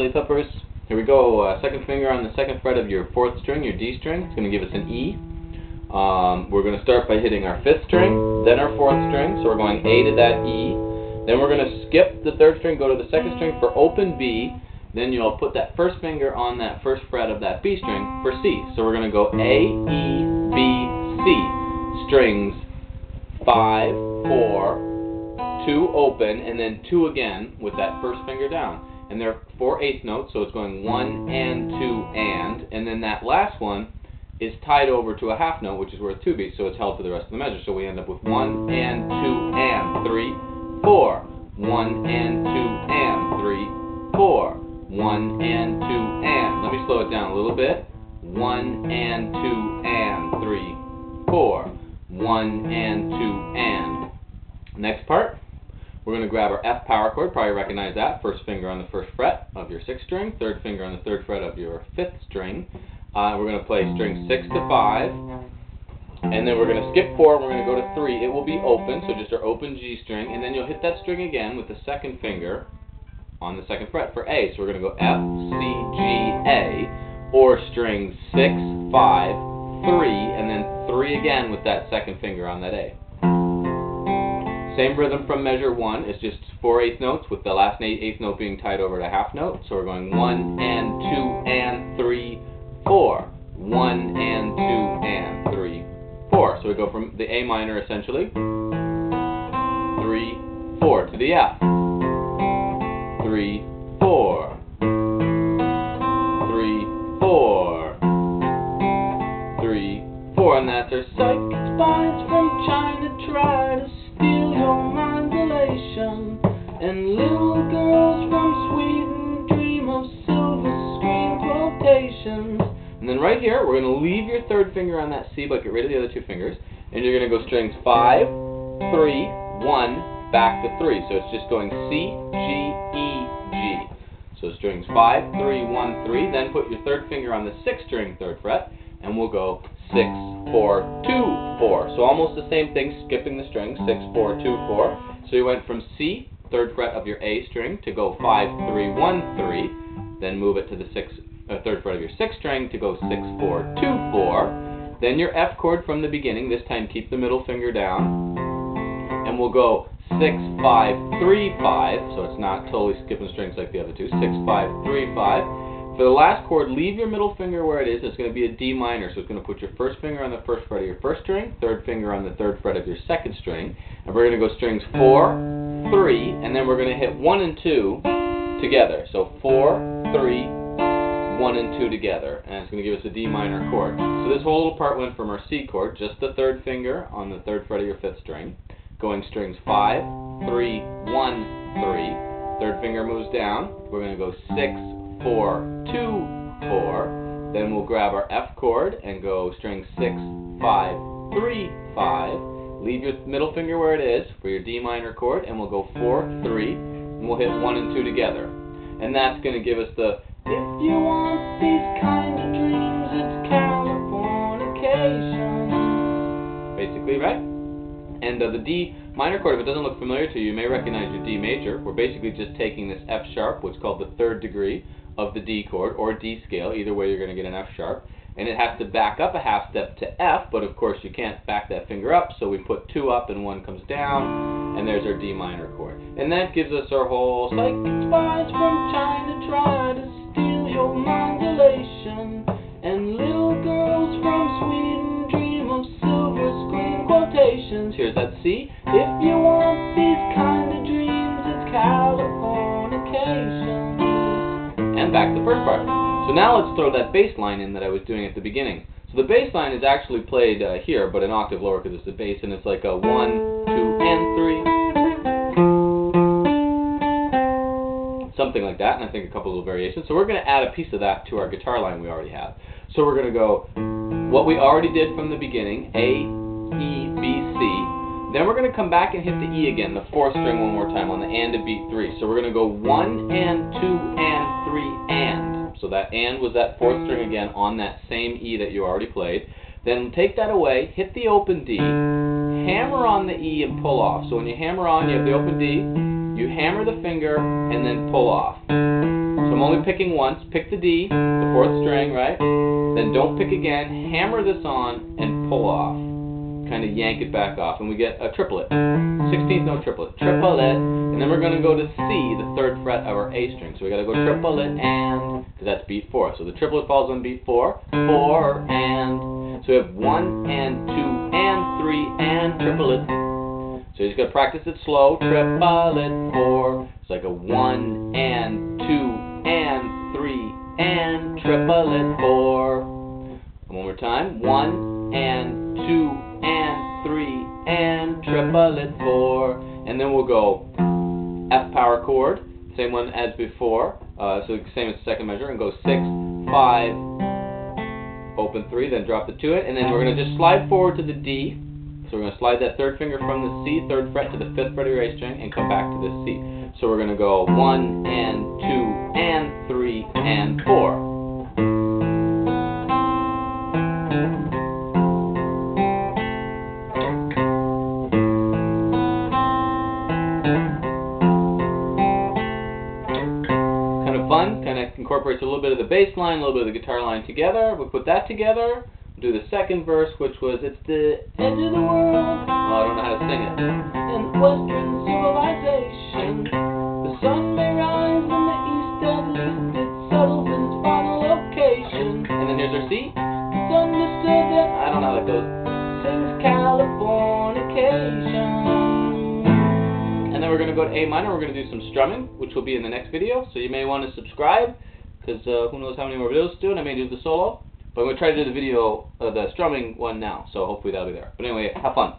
Chili Peppers. Here we go. Second finger on the second fret of your 4th string, your D string. It's going to give us an E. We're going to start by hitting our 5th string, then our 4th string. So we're going A to that E. Then we're going to skip the 3rd string, go to the 2nd string for open B. Then you'll put that first finger on that 1st fret of that B string for C. So we're going to go A, E, B, C. Strings 5, 4, 2 open, and then 2 again with that first finger down. And they're 4/8 notes, so it's going 1 and 2 and then that last one is tied over to a half note, which is worth 2 beats, so it's held for the rest of the measure. So we end up with 1 and 2 and 3, 4. 1 and 2 and 3, 4. 1 and 2 and. Let me slow it down a little bit. 1 and 2 and 3, 4. 1 and 2 and. Next part. We're going to grab our F power chord, probably recognize that. First finger on the 1st fret of your 6th string, 3rd finger on the 3rd fret of your 5th string. We're going to play string 6 to 5, and then we're going to skip 4, and we're going to go to 3. It will be open, so just our open G string, and then you'll hit that string again with the 2nd finger on the 2nd fret for A. So we're going to go F, C, G, A, or string 6, 5, 3, and then 3 again with that 2nd finger on that A. Same rhythm from measure 1. It's just 4/8 notes with the last 8th note being tied over to half note. So we're going 1 and 2 and 3, 4. 1 and 2 and 3, 4. So we go from the A minor essentially. 3, 4 to the F. 3, 4. 3, 4. 3, 4. And that's our psychic spies from China try to steal your modulation, and little girls from Sweden dream of silver screen quotations. And then right here, we're going to leave your 3rd finger on that C, but get rid of the other 2 fingers, and you're going to go strings 5, 3, 1, back to 3. So it's just going C, G, E, G. So strings 5, 3, 1, 3. Then put your 3rd finger on the 6th string, 3rd fret, and we'll go 6, 4, 2, 4. So almost the same thing, skipping the strings, 6, 4, 2, 4. So you went from C, 3rd fret of your A string, to go 5, 3, 1, 3. Then move it to the 3rd fret of your 6th string to go 6, 4, 2, 4. Then your F chord from the beginning. This time keep the middle finger down. And we'll go 6, 5, 3, 5. So it's not totally skipping strings like the other two. 6, 5, 3, 5. For the last chord, leave your middle finger where it is. It's going to be a D minor. So it's going to put your 1st finger on the 1st fret of your 1st string, 3rd finger on the 3rd fret of your 2nd string. And we're going to go strings 4, 3, and then we're going to hit 1 and 2 together. So 4, 3, 1 and 2 together, and it's going to give us a D minor chord. So this whole little part went from our C chord, just the 3rd finger on the 3rd fret of your 5th string, going strings 5, 3, 1, 3. 3rd finger moves down. We're going to go 6, 4, 2, 4. Then we'll grab our F chord and go string 6, 5, 3, 5. Leave your middle finger where it is for your D minor chord, and we'll go 4, 3, and we'll hit 1 and 2 together. And that's going to give us the if you want these kind of dreams, it's Californication. Basically, right? And the D minor chord, if it doesn't look familiar to you, you may recognize your D major. We're basically just taking this F sharp, what's called the 3rd degree of the D chord, or D scale. Either way, you're going to get an F sharp. And it has to back up a half step to F, but of course you can't back that finger up, so we put 2 up and 1 comes down, and there's our D minor chord. And that gives us our whole psychic spies from China try to steal your modulation, and little girls from Sweden dream of silver screen quotations. Here's that C. If you want these kind of dreams, it's Californication. And back to the first part. So now let's throw that bass line in that I was doing at the beginning. So the bass line is actually played here, but an octave lower because it's a bass, and it's like a 1, 2, and 3. Something like that, and I think a couple little variations. So we're going to add a piece of that to our guitar line we already have. So we're going to go what we already did from the beginning, A, E, B, C. Then we're going to come back and hit the E again, the 4th string one more time on the and to beat 3. So we're going to go 1 and 2 and 3 and. So that and was that 4th string again on that same E that you already played. Then take that away, hit the open D, hammer on the E and pull off. So when you hammer on, you have the open D, you hammer the finger and then pull off. So I'm only picking once. Pick the D, the fourth string, right? Then don't pick again. Hammer this on and pull off. Kind of yank it back off, and we get a triplet. 16th note triplet. Triplet, and then we're going to go to C, the 3rd fret of our A string. So we got to go triplet and, because that's beat 4. So the triplet falls on beat 4. 4 and. So we have 1 and 2 and 3 and triplet. So you just got to practice it slow. Triplet 4. It's like a 1 and 2 and 3 and triplet 4. One more time. 1 and 2 and 3 and triplet 4. And then we'll go F power chord, same one as before. So same as the second measure, and go 6, 5, open 3, then drop the 2 it, and then we're going to just slide forward to the D. So we're going to slide that 3rd finger from the C, 3rd fret, to the 5th fret of your A string, and come back to the C. So we're going to go 1 and 2 and 3 and 4. Fun, kind of incorporates a little bit of the bass line, a little bit of the guitar line together. We put that together, do the second verse, which was, it's the edge of the world. Oh, I don't know how to sing it. In Western civilization, the sun may rise in the east, at least it settles in its final location. And then here's our C. It's understood that, I don't know how that goes, sings Californication. And then we're going to go to A minor. We're going to do some strumming, which will be in the next video. So you may want to subscribe, because who knows how many more videos to do, and I may do the solo. But I'm going to try to do the video, the strumming one now. So hopefully that'll be there. But anyway, have fun.